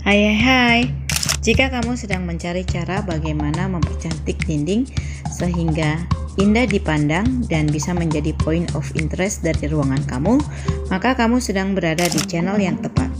Hai hai hai. Jika kamu sedang mencari cara bagaimana mempercantik dinding sehingga indah dipandang dan bisa menjadi point of interest dari ruangan kamu, maka kamu sedang berada di channel yang tepat.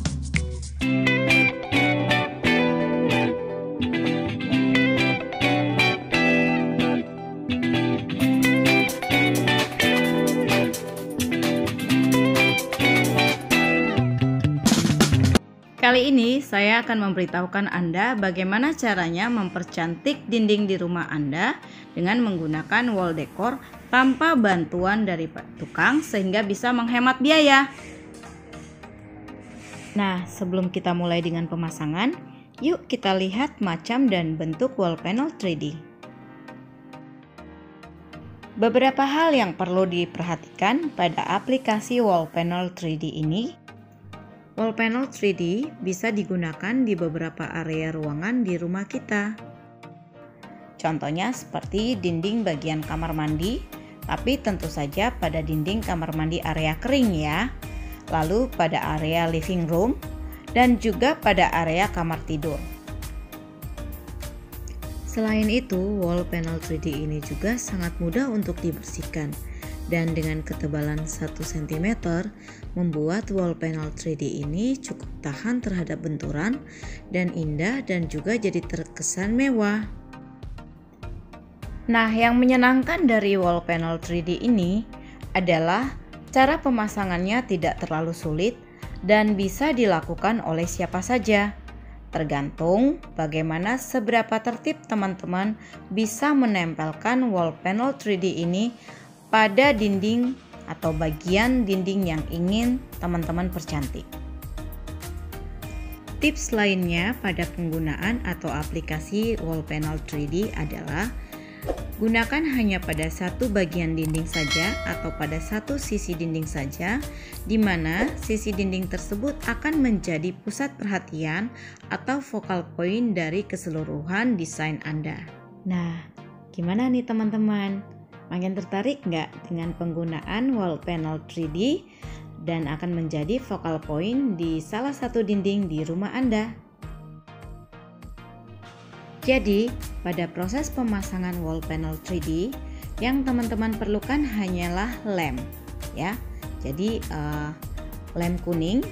Kali ini saya akan memberitahukan Anda bagaimana caranya mempercantik dinding di rumah Anda dengan menggunakan wall decor tanpa bantuan dari tukang sehingga bisa menghemat biaya. Nah, sebelum kita mulai dengan pemasangan, yuk kita lihat macam dan bentuk wall panel 3D. Beberapa hal yang perlu diperhatikan pada aplikasi wall panel 3D ini. Wall panel 3D bisa digunakan di beberapa area ruangan di rumah kita. Contohnya seperti dinding bagian kamar mandi, tapi tentu saja pada dinding kamar mandi area kering ya. Lalu pada area living room dan juga pada area kamar tidur. Selain itu, wall panel 3D ini juga sangat mudah untuk dibersihkan. Dan dengan ketebalan 1 cm membuat wall panel 3D ini cukup tahan terhadap benturan dan indah dan juga jadi terkesan mewah. Nah, yang menyenangkan dari wall panel 3D ini adalah cara pemasangannya tidak terlalu sulit dan bisa dilakukan oleh siapa saja. Tergantung bagaimana seberapa tertib teman-teman bisa menempelkan wall panel 3D ini pada dinding atau bagian dinding yang ingin teman-teman percantik. Tips lainnya pada penggunaan atau aplikasi wall panel 3D adalah gunakan hanya pada satu bagian dinding saja atau pada satu sisi dinding saja, di mana sisi dinding tersebut akan menjadi pusat perhatian atau focal point dari keseluruhan desain Anda. Nah, gimana nih teman-teman? Makin tertarik nggak dengan penggunaan wall panel 3D dan akan menjadi focal point di salah satu dinding di rumah Anda? Jadi, pada proses pemasangan wall panel 3D, yang teman-teman perlukan hanyalah lem, ya. Jadi, lem kuning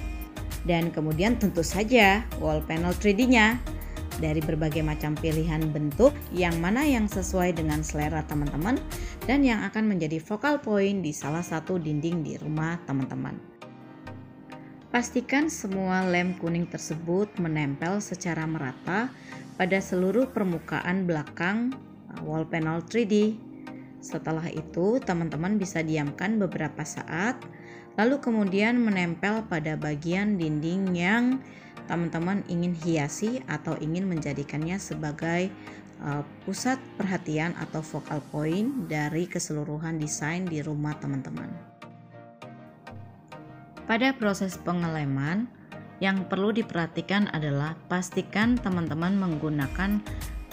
dan kemudian tentu saja wall panel 3D-nya dari berbagai macam pilihan bentuk yang mana yang sesuai dengan selera teman-teman dan yang akan menjadi focal point di salah satu dinding di rumah teman-teman. Pastikan semua lem kuning tersebut menempel secara merata pada seluruh permukaan belakang wall panel 3D. Setelah itu, teman-teman bisa diamkan beberapa saat, lalu kemudian menempel pada bagian dinding yang teman-teman ingin hiasi atau ingin menjadikannya sebagai pusat perhatian atau focal point dari keseluruhan desain di rumah teman-teman. Pada proses pengeleman, yang perlu diperhatikan adalah pastikan teman-teman menggunakan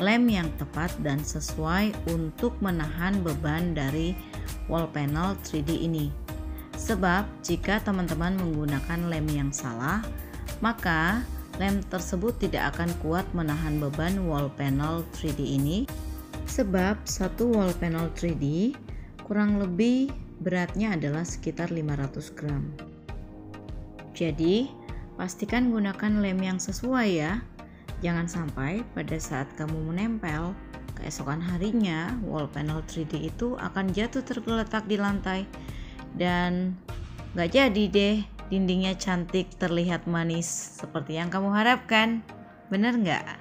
lem yang tepat dan sesuai untuk menahan beban dari wall panel 3D ini. Sebab jika teman-teman menggunakan lem yang salah, maka lem tersebut tidak akan kuat menahan beban wall panel 3D ini, sebab satu wall panel 3D kurang lebih beratnya adalah sekitar 500 gram. Jadi, pastikan gunakan lem yang sesuai ya. Jangan sampai pada saat kamu menempel, keesokan harinya wall panel 3D itu akan jatuh tergeletak di lantai dan gak jadi deh dindingnya cantik, terlihat manis seperti yang kamu harapkan. Bener nggak?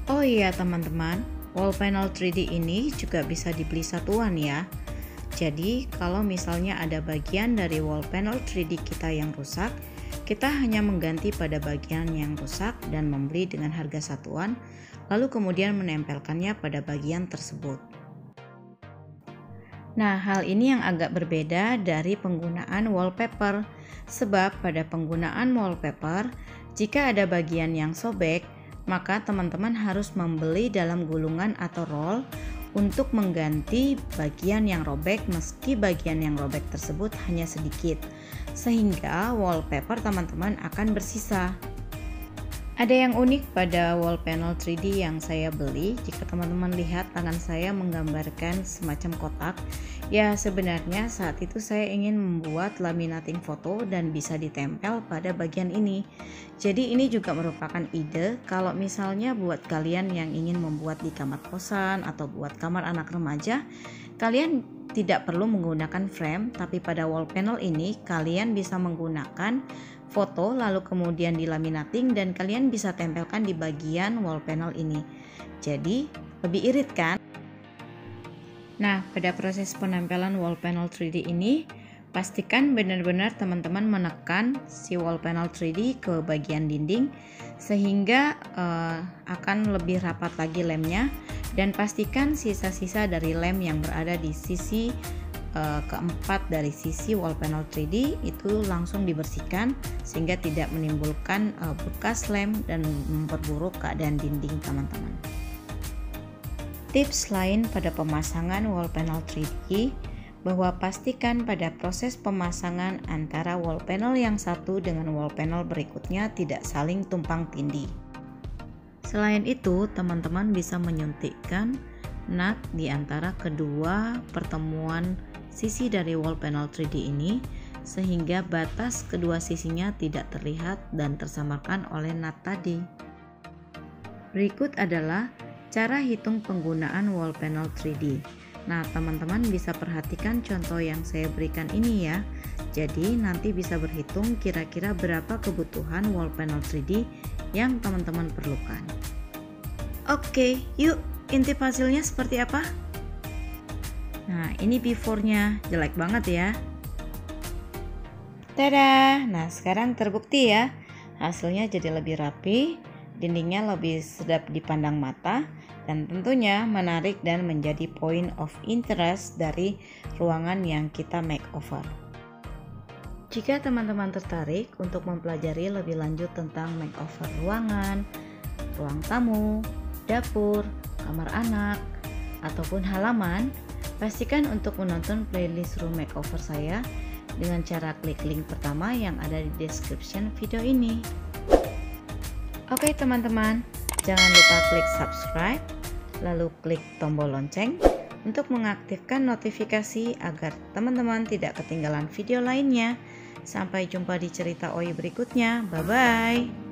Oh iya teman-teman, wall panel 3D ini juga bisa dibeli satuan ya. Jadi kalau misalnya ada bagian dari wall panel 3D kita yang rusak, kita hanya mengganti pada bagian yang rusak dan membeli dengan harga satuan, lalu kemudian menempelkannya pada bagian tersebut. Nah, hal ini yang agak berbeda dari penggunaan wallpaper, sebab pada penggunaan wallpaper, jika ada bagian yang sobek, maka teman-teman harus membeli dalam gulungan atau roll untuk mengganti bagian yang robek meski bagian yang robek tersebut hanya sedikit, sehingga wallpaper teman-teman akan bersisa. Ada yang unik pada wall panel 3D yang saya beli. Jika teman-teman lihat tangan saya menggambarkan semacam kotak, ya sebenarnya saat itu saya ingin membuat laminating foto dan bisa ditempel pada bagian ini. Jadi ini juga merupakan ide kalau misalnya buat kalian yang ingin membuat di kamar kosan atau buat kamar anak remaja, kalian tidak perlu menggunakan frame, tapi pada wall panel ini kalian bisa menggunakan foto lalu kemudian dilaminating dan kalian bisa tempelkan di bagian wall panel ini. Jadi lebih irit kan? Nah, pada proses penempelan wall panel 3D ini, pastikan benar-benar teman-teman menekan si wall panel 3D ke bagian dinding sehingga akan lebih rapat lagi lemnya, dan pastikan sisa-sisa dari lem yang berada di sisi keempat dari sisi wall panel 3D itu langsung dibersihkan sehingga tidak menimbulkan bekas lem dan memperburuk keadaan dinding teman-teman. Tips lain pada pemasangan wall panel 3D bahwa pastikan pada proses pemasangan antara wall panel yang satu dengan wall panel berikutnya tidak saling tumpang tindih. Selain itu, teman-teman bisa menyuntikkan nut di antara kedua pertemuan sisi dari wall panel 3D ini sehingga batas kedua sisinya tidak terlihat dan tersamarkan oleh nut tadi. Berikut adalah cara hitung penggunaan wall panel 3D. Nah, teman-teman bisa perhatikan contoh yang saya berikan ini ya. Jadi nanti bisa berhitung kira-kira berapa kebutuhan wall panel 3D yang teman-teman perlukan. Oke, yuk intip hasilnya seperti apa? Nah, ini before-nya, jelek banget ya. Tada! Nah, sekarang terbukti ya, hasilnya jadi lebih rapi, dindingnya lebih sedap dipandang mata, dan tentunya menarik dan menjadi point of interest dari ruangan yang kita makeover. Jika teman-teman tertarik untuk mempelajari lebih lanjut tentang makeover ruangan, ruang tamu, dapur, kamar anak, ataupun halaman, pastikan untuk menonton playlist room makeover saya dengan cara klik link pertama yang ada di description video ini. Oke teman-teman, jangan lupa klik subscribe, lalu klik tombol lonceng untuk mengaktifkan notifikasi agar teman-teman tidak ketinggalan video lainnya. Sampai jumpa di cerita OI berikutnya. Bye-bye.